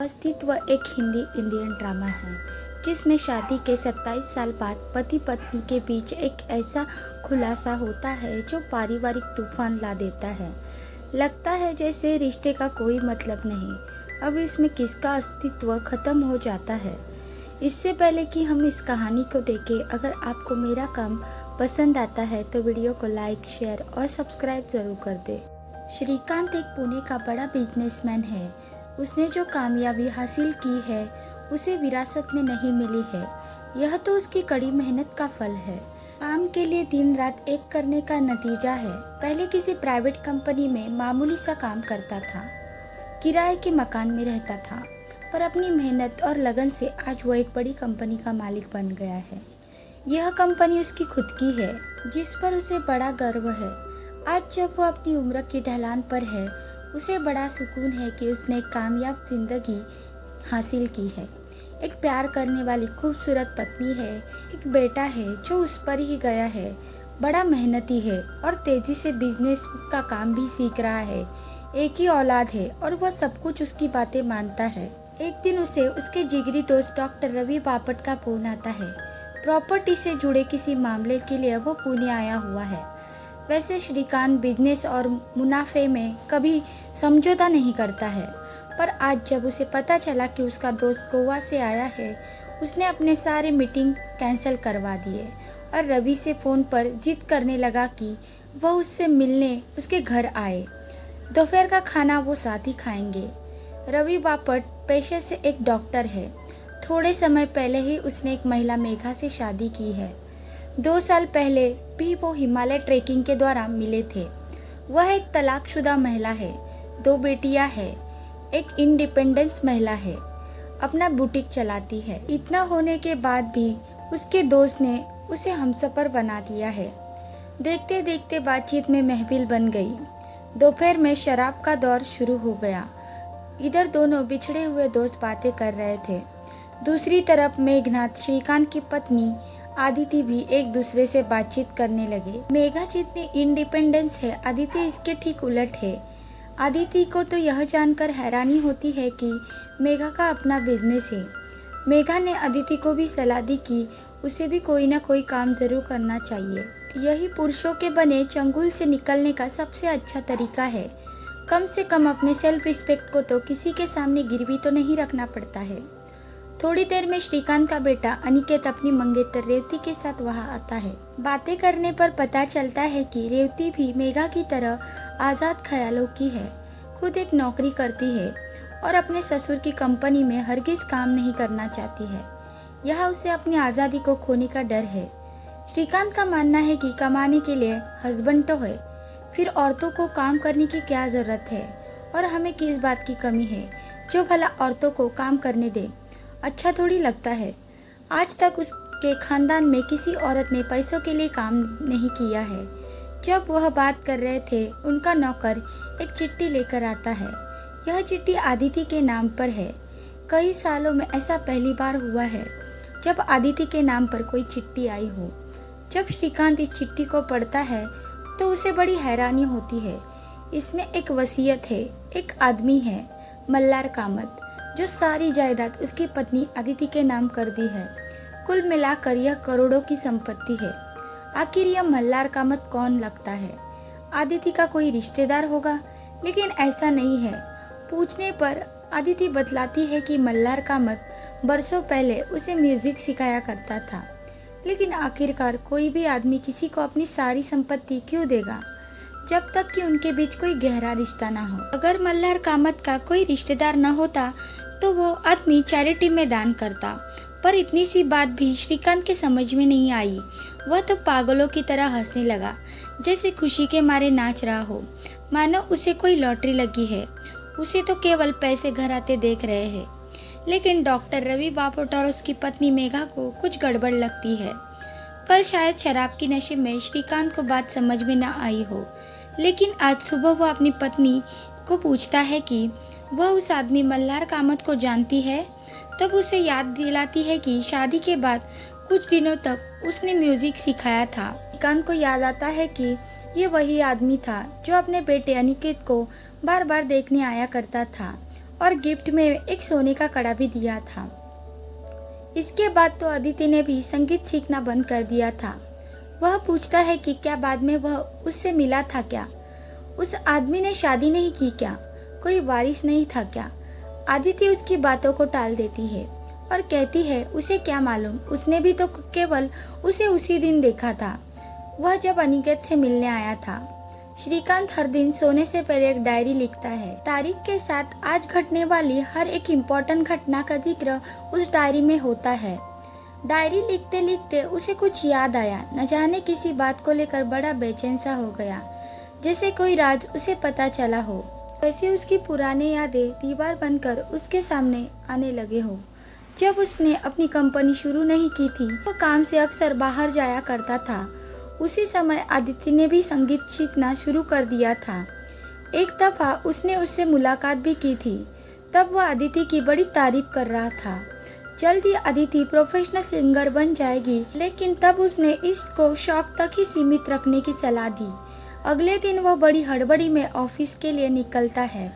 अस्तित्व एक Hindi Indian drama है जिसमें शादी के 27 साल बाद पति पत्नी के बीच एक ऐसा खुलासा होता है जो पारिवारिक तूफान ला देता है। लगता है जैसे रिश्ते का कोई मतलब नहीं, अब इसमें किसका अस्तित्व खत्म हो जाता है। इससे पहले कि हम इस कहानी को देखें, अगर आपको मेरा काम पसंद आता है तो वीडियो को लाइक, शेयर और सब्सक्राइब जरूर कर दे। श्रीकांत एक पुणे का बड़ा बिजनेसमैन है। उसने जो कामयाबी हासिल की है उसे विरासत में नहीं मिली है। यह तो उसकी कड़ी मेहनत का फल है। काम के लिए दिन रात एक करने का नतीजा है। पहले किसी प्राइवेट कंपनी में मामूली सा काम करता था, किराए के मकान में रहता था, पर अपनी मेहनत और लगन से आज वो एक बड़ी कंपनी का मालिक बन गया है। यह कंपनी उसकी खुद की है, जिस पर उसे बड़ा गर्व है। आज जब वो अपनी उम्र की ढलान पर है, उसे बड़ा सुकून है कि उसने एक कामयाब जिंदगी हासिल की है। एक प्यार करने वाली खूबसूरत पत्नी है, एक बेटा है जो उस पर ही गया है, बड़ा मेहनती है और तेजी से बिजनेस का काम भी सीख रहा है। एक ही औलाद है और वह सब कुछ उसकी बातें मानता है। एक दिन उसे उसके जिगरी दोस्त डॉक्टर रवि बापट का फोन आता है। प्रॉपर्टी से जुड़े किसी मामले के लिए वो पुणे आया हुआ है। वैसे श्रीकांत बिजनेस और मुनाफे में कभी समझौता नहीं करता है, पर आज जब उसे पता चला कि उसका दोस्त गोवा से आया है, उसने अपने सारे मीटिंग कैंसिल करवा दिए और रवि से फ़ोन पर जिद करने लगा कि वह उससे मिलने उसके घर आए। दोपहर का खाना वो साथ ही खाएंगे। रवि बापट पेशे से एक डॉक्टर है। थोड़े समय पहले ही उसने एक महिला मेघा से शादी की है। 2 साल पहले भी वो हिमालय ट्रेकिंग के दौरान मिले थे। वह एक तलाकशुदा महिला है, 2 बेटियां हैं, एक इंडिपेंडेंस महिला है, अपना बुटीक चलाती है। इतना होने के बाद भी उसके दोस्त ने उसे हमसफर बना दिया है। देखते देखते बातचीत में महफिल बन गई। दोपहर में शराब का दौर शुरू हो गया। इधर दोनों बिछड़े हुए दोस्त बातें कर रहे थे। दूसरी तरफ मेघनाथ, श्रीकांत की पत्नी आदिति भी एक दूसरे से बातचीत करने लगे। मेघा जितनी इंडिपेंडेंस है, आदिति इसके ठीक उलट है। आदिति को तो यह जानकर हैरानी होती है कि मेघा का अपना बिजनेस है। मेघा ने आदिति को भी सलाह दी कि उसे भी कोई ना कोई काम जरूर करना चाहिए। यही पुरुषों के बने चंगुल से निकलने का सबसे अच्छा तरीका है। कम से कम अपने सेल्फ रिस्पेक्ट को तो किसी के सामने गिरवी तो नहीं रखना पड़ता है। थोड़ी देर में श्रीकांत का बेटा अनिकेत अपनी मंगेतर रेवती के साथ वहां आता है। बातें करने पर पता चलता है कि रेवती भी मेघा की तरह आजाद ख्यालों की है। खुद एक नौकरी करती है और अपने ससुर की कंपनी में हरगिज काम नहीं करना चाहती है। यह उसे अपनी आज़ादी को खोने का डर है। श्रीकांत का मानना है कि कमाने के लिए हस्बैंड तो है, फिर औरतों को काम करने की क्या जरूरत है और हमें किस बात की कमी है जो भला औरतों को काम करने दे। अच्छा थोड़ी लगता है। आज तक उसके खानदान में किसी औरत ने पैसों के लिए काम नहीं किया है। जब वह बात कर रहे थे, उनका नौकर एक चिट्ठी लेकर आता है। यह चिट्ठी आदिति के नाम पर है। कई सालों में ऐसा पहली बार हुआ है जब आदिति के नाम पर कोई चिट्ठी आई हो। जब श्रीकांत इस चिट्ठी को पढ़ता है तो उसे बड़ी हैरानी होती है। इसमें एक वसीयत है। एक आदमी है, मल्हार कामत, जो सारी जायदाद उसकी पत्नी आदिति के नाम कर दी है। कुल मिलाकर यह करोड़ों की संपत्ति है। आखिर यह मल्हार कामत कौन लगता है? आदिति का कोई रिश्तेदार होगा, लेकिन ऐसा नहीं है। पूछने पर आदिति बतलाती है कि मल्हार कामत बरसों पहले उसे म्यूजिक सिखाया करता था। लेकिन आखिरकार कोई भी आदमी किसी को अपनी सारी संपत्ति क्यों देगा, जब तक कि उनके बीच कोई गहरा रिश्ता ना हो। अगर मल्हार कामत का कोई रिश्तेदार न होता तो वो आदमी चैरिटी में दान करता। पर इतनी सी बात भी श्रीकांत के समझ में नहीं आई। वह तो पागलों की तरह हंसने लगा, जैसे खुशी के मारे नाच रहा हो, मानो उसे कोई लॉटरी लगी है। उसे तो केवल पैसे घर आते देख रहे हैं। लेकिन डॉक्टर रवि बापट और उसकी पत्नी मेघा को कुछ गड़बड़ लगती है। कल शायद शराब की नशे में श्रीकांत को बात समझ में न आई हो, लेकिन आज सुबह वह अपनी पत्नी को पूछता है कि वह उस आदमी मल्हार कामत को जानती है। तब उसे याद दिलाती है कि शादी के बाद कुछ दिनों तक उसने म्यूजिक सिखाया था। श्रीकांत को याद आता है कि ये वही आदमी था जो अपने बेटे अनिकेत को बार बार देखने आया करता था और गिफ्ट में एक सोने का कड़ा भी दिया था। इसके बाद तो अदिति ने भी संगीत सीखना बंद कर दिया था। वह पूछता है कि क्या बाद में वह उससे मिला था क्या? उस आदमी ने शादी नहीं की क्या? कोई वारिस नहीं था क्या? अदिति उसकी बातों को टाल देती है और कहती है उसे क्या मालूम, उसने भी तो केवल उसे उसी दिन देखा था, वह जब अनिकेत से मिलने आया था। श्रीकांत हर दिन सोने से पहले एक डायरी लिखता है। तारीख के साथ आज घटने वाली हर एक इम्पोर्टेंट घटना का जिक्र उस डायरी में होता है। डायरी लिखते लिखते उसे कुछ याद आया। न जाने किसी बात को लेकर बड़ा बेचैन सा हो गया, जैसे कोई राज उसे पता चला हो। वैसे उसकी पुरानी यादें दीवार बनकर उसके सामने आने लगे हो। जब उसने अपनी कंपनी शुरू नहीं की थी, वह काम से अक्सर बाहर जाया करता था। उसी समय अदिति ने भी संगीत सीखना शुरू कर दिया था। एक दफा उसने उससे मुलाकात भी की थी। तब वह अदिति की बड़ी तारीफ कर रहा था। जल्दी अदिति प्रोफेशनल सिंगर बन जाएगी, लेकिन तब उसने इसको शौक तक ही सीमित रखने की सलाह दी। अगले दिन वह बड़ी हड़बड़ी में ऑफिस के लिए निकलता है।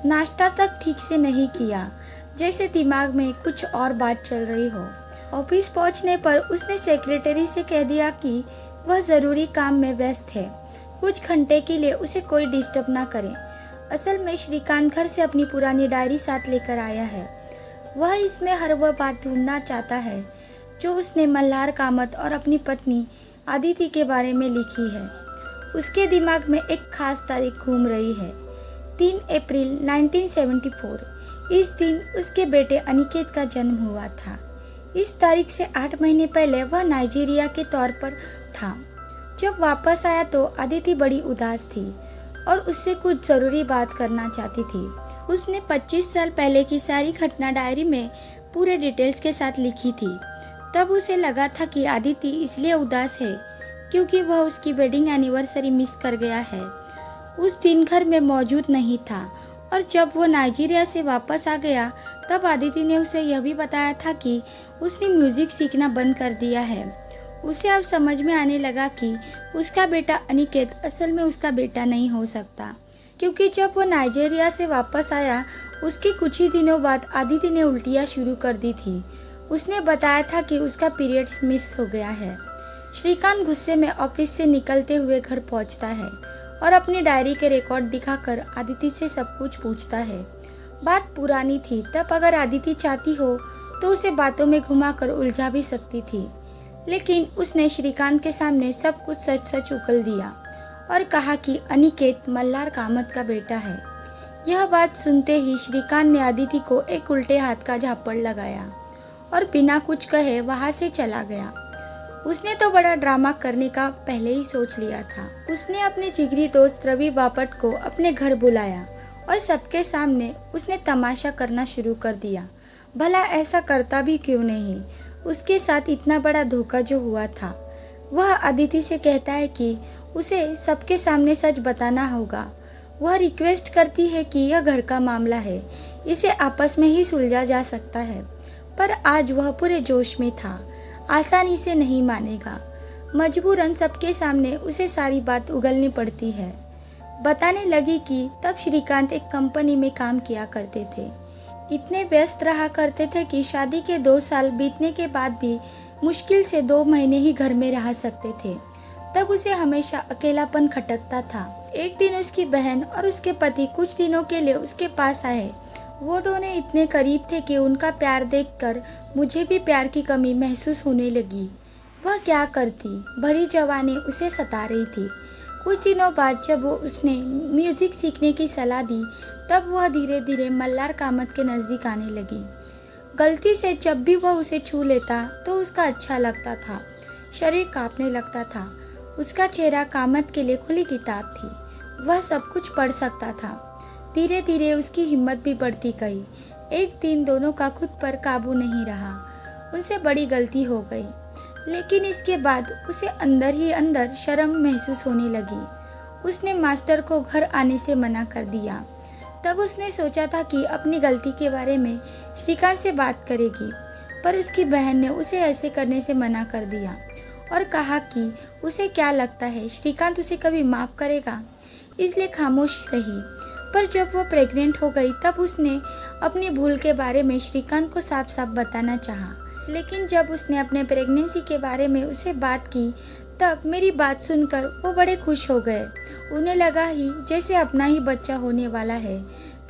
नाश्ता तक ठीक से नहीं किया, जैसे दिमाग में कुछ और बात चल रही हो। ऑफिस पहुंचने पर उसने सेक्रेटरी से कह दिया कि वह जरूरी काम में व्यस्त है, कुछ घंटे के लिए उसे कोई डिस्टर्ब ना करे। असल में श्रीकांत घर से अपनी पुरानी डायरी साथ लेकर आया है। वह इसमें हर वह बात ढूंढना चाहता है जो उसने मल्हार कामत और अपनी पत्नी अदिति के बारे में लिखी है। उसके दिमाग में एक खास तारीख घूम रही है, 3 अप्रैल 1974। इस दिन उसके बेटे अनिकेत का जन्म हुआ था। इस तारीख से 8 महीने पहले वह नाइजीरिया के तौर पर था। जब वापस आया तो अदिति बड़ी उदास थी और उससे कुछ जरूरी बात करना चाहती थी। उसने 25 साल पहले की सारी घटना डायरी में पूरे डिटेल्स के साथ लिखी थी। तब उसे लगा था कि अदिति इसलिए उदास है क्योंकि वह उसकी वेडिंग एनिवर्सरी मिस कर गया है। उस दिन घर में मौजूद नहीं था और जब वो नाइजीरिया से वापस आ गया तब अदिति ने उसे यह भी बताया था कि उसने म्यूजिक सीखना बंद कर दिया है। उसे अब समझ में आने लगा कि उसका बेटा अनिकेत असल में उसका बेटा नहीं हो सकता, क्योंकि जब वो नाइजीरिया से वापस आया उसके कुछ ही दिनों बाद अदिति ने उल्टियाँ शुरू कर दी थी। उसने बताया था कि उसका पीरियड मिस हो गया है। श्रीकांत गुस्से में ऑफिस से निकलते हुए घर पहुंचता है और अपनी डायरी के रिकॉर्ड दिखाकर अदिति से सब कुछ पूछता है। बात पुरानी थी, तब अगर अदिति चाहती हो तो उसे बातों में घुमाकर उलझा भी सकती थी, लेकिन उसने श्रीकांत के सामने सब कुछ सच सच उगल दिया और कहा कि अनिकेत मल्हार कामत का बेटा है। यह बात सुनते ही श्रीकांत ने अदिति को एक उल्टे हाथ का झापड़ लगाया और बिना कुछ कहे वहां से चला गया। उसने तो बड़ा ड्रामा करने का पहले ही सोच लिया था। उसने अपने जिगरी दोस्त रवि बापट को अपने घर बुलाया और सबके सामने उसने तमाशा करना शुरू कर दिया। भला ऐसा करता भी क्यों नहीं? उसके साथ इतना बड़ा धोखा जो हुआ था। वह अदिति से कहता है कि उसे सबके सामने सच बताना होगा। वह रिक्वेस्ट करती है कि यह घर का मामला है, इसे आपस में ही सुलझा जा सकता है, पर आज वह पूरे जोश में था, आसानी से नहीं मानेगा। मजबूरन सबके सामने उसे सारी बात उगलनी पड़ती है। बताने लगी कि तब श्रीकांत एक कंपनी में काम किया करते थे। इतने व्यस्त रहा करते थे कि शादी के 2 साल बीतने के बाद भी मुश्किल से 2 महीने ही घर में रह सकते थे। तब उसे हमेशा अकेलापन खटकता था। एक दिन उसकी बहन और उसके पति कुछ दिनों के लिए उसके पास आए। वो दोनों इतने करीब थे कि उनका प्यार देखकर मुझे भी प्यार की कमी महसूस होने लगी। वह क्या करती, भरी जवानी उसे सता रही थी। कुछ दिनों बाद जब वो उसने म्यूजिक सीखने की सलाह दी, तब वह धीरे धीरे मल्हार कामत के नज़दीक आने लगी। गलती से जब भी वह उसे छू लेता तो उसका अच्छा लगता था, शरीर कांपने लगता था। उसका चेहरा कामत के लिए खुली किताब थी, वह सब कुछ पढ़ सकता था। धीरे धीरे उसकी हिम्मत भी बढ़ती गई। एक दिन दोनों का खुद पर काबू नहीं रहा। उनसे बड़ी गलती हो गई, लेकिन इसके बाद उसे अंदर ही अंदर शर्म महसूस होने लगी। उसने मास्टर को घर आने से मना कर दिया। तब उसने सोचा था कि अपनी गलती के बारे में श्रीकांत से बात करेगी, पर उसकी बहन ने उसे ऐसे करने से मना कर दिया और कहा कि उसे क्या लगता है श्रीकांत उसे कभी माफ़ करेगा, इसलिए खामोश रही। पर जब वो प्रेग्नेंट हो गई तब उसने अपनी भूल के बारे में श्रीकांत को साफ साफ बताना चाहा। लेकिन जब उसने अपने प्रेगनेंसी के बारे में उसे बात की तब मेरी बात सुनकर वो बड़े खुश हो गए। उन्हें लगा ही जैसे अपना ही बच्चा होने वाला है,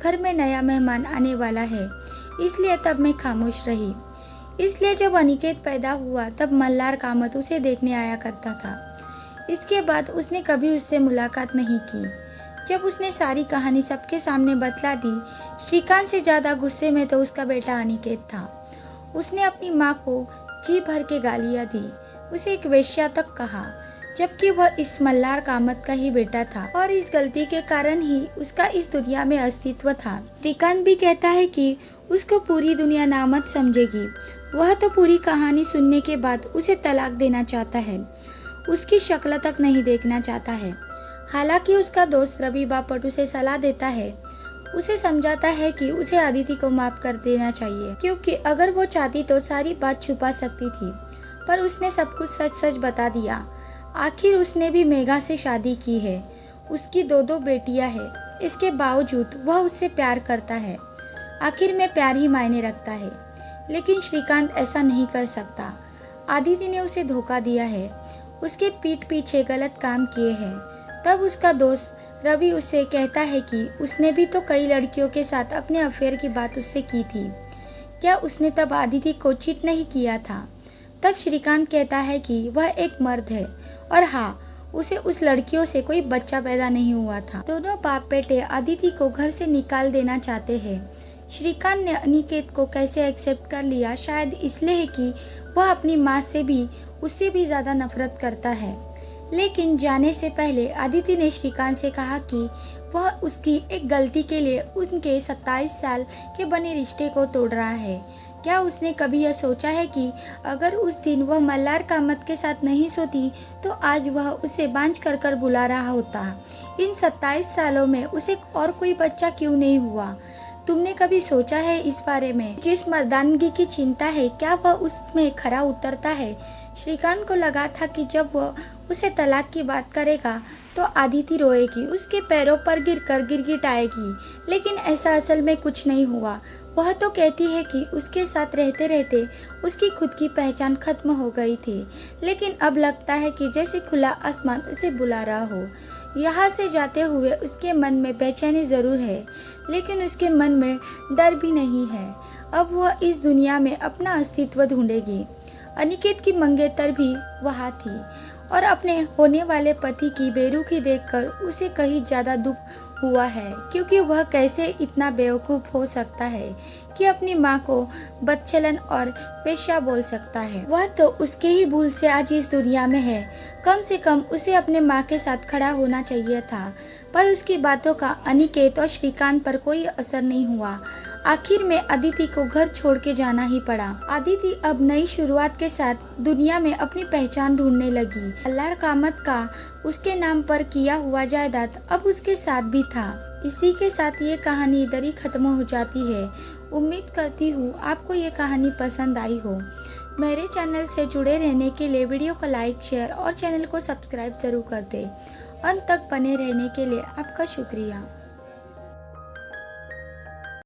घर में नया मेहमान आने वाला है, इसलिए तब मैं खामोश रही। इसलिए जब अनिकेत पैदा हुआ तब मल्हार कामत उसे देखने आया करता था। इसके बाद उसने कभी उससे मुलाकात नहीं की। जब उसने सारी कहानी सबके सामने बतला दी, श्रीकांत से ज़्यादा गुस्से में तो उसका बेटा अनिकेत था। उसने अपनी माँ को जी भर के गालियाँ दी, उसे एक वेश्या तक कहा, जबकि वह इस मल्हार कामत का ही बेटा था और इस गलती के कारण ही उसका इस दुनिया में अस्तित्व था। श्रीकांत भी कहता है कि उसको पूरी दुनिया नामत समझेगी। वह तो पूरी कहानी सुनने के बाद उसे तलाक देना चाहता है, उसकी शक्ल तक नहीं देखना चाहता है। हालांकि उसका दोस्त रवि बापट उसे सलाह देता है, उसे समझाता है कि उसे अदिति को माफ कर देना चाहिए, क्योंकि अगर वो चाहती तो सारी बात छुपा सकती थी, पर उसने सब कुछ सच सच बता दिया। आखिर उसने भी मेघा से शादी की है, उसकी दो बेटियां हैं। इसके बावजूद वह उससे प्यार करता है। आखिर में प्यार ही मायने रखता है, लेकिन श्रीकांत ऐसा नहीं कर सकता। अदिति ने उसे धोखा दिया है, उसके पीठ पीछे गलत काम किए हैं। तब उसका दोस्त रवि उससे कहता है कि उसने भी तो कई लड़कियों के साथ अपने अफेयर की बात उससे की थी, क्या उसने तब अदिति को चीट नहीं किया था? तब श्रीकांत कहता है कि वह एक मर्द है और हाँ, उसे उस लड़कियों से कोई बच्चा पैदा नहीं हुआ था। दोनों बाप बेटे अदिति को घर से निकाल देना चाहते हैं। श्रीकांत ने अनिकेत को कैसे एक्सेप्ट कर लिया, शायद इसलिए है कि वह अपनी माँ से भी उससे भी ज़्यादा नफरत करता है। लेकिन जाने से पहले अदिति ने श्रीकांत से कहा कि वह उसकी एक गलती के लिए उनके 27 साल के बने रिश्ते को तोड़ रहा है। क्या उसने कभी यह सोचा है कि अगर उस दिन वह मल्हार कामत के साथ नहीं सोती तो आज वह उसे बांझ कर कर बुला रहा होता? इन 27 सालों में उसे और कोई बच्चा क्यों नहीं हुआ? तुमने कभी सोचा है इस बारे में? जिस मर्दानगी की चिंता है, क्या वह उसमें खरा उतरता है? श्रीकांत को लगा था कि जब वह उसे तलाक की बात करेगा तो अदिति रोएगी, उसके पैरों पर गिरकर गिड़गिड़ाएगी, लेकिन ऐसा असल में कुछ नहीं हुआ। वह तो कहती है कि उसके साथ रहते रहते उसकी खुद की पहचान खत्म हो गई थी, लेकिन अब लगता है कि जैसे खुला आसमान उसे बुला रहा हो। यहाँ से जाते हुए उसके मन में बेचैनी जरूर है, लेकिन उसके मन में डर भी नहीं है। अब वह इस दुनिया में अपना अस्तित्व ढूंढेगी। अनिकेत की मंगेतर भी वहाँ थी और अपने होने वाले पति की बेरुखी देखकर उसे कहीं ज़्यादा दुख हुआ है, क्योंकि वह कैसे इतना बेवकूफ़ हो सकता है कि अपनी माँ को बदचलन और वेश्या बोल सकता है। वह तो उसके ही भूल से आज इस दुनिया में है। कम से कम उसे अपने माँ के साथ खड़ा होना चाहिए था, पर उसकी बातों का अनिकेत और श्रीकांत पर कोई असर नहीं हुआ। आखिर में अदिति को घर छोड़ के जाना ही पड़ा। अदिति अब नई शुरुआत के साथ दुनिया में अपनी पहचान ढूंढने लगी। मल्हार कामत का उसके नाम पर किया हुआ जायदाद अब उसके साथ भी था। इसी के साथ ये कहानी इधर ही खत्म हो जाती है। उम्मीद करती हूँ आपको ये कहानी पसंद आई हो। मेरे चैनल से जुड़े रहने के लिए वीडियो को लाइक, शेयर और चैनल को सब्सक्राइब जरूर कर दें। अंत तक बने रहने के लिए आपका शुक्रिया।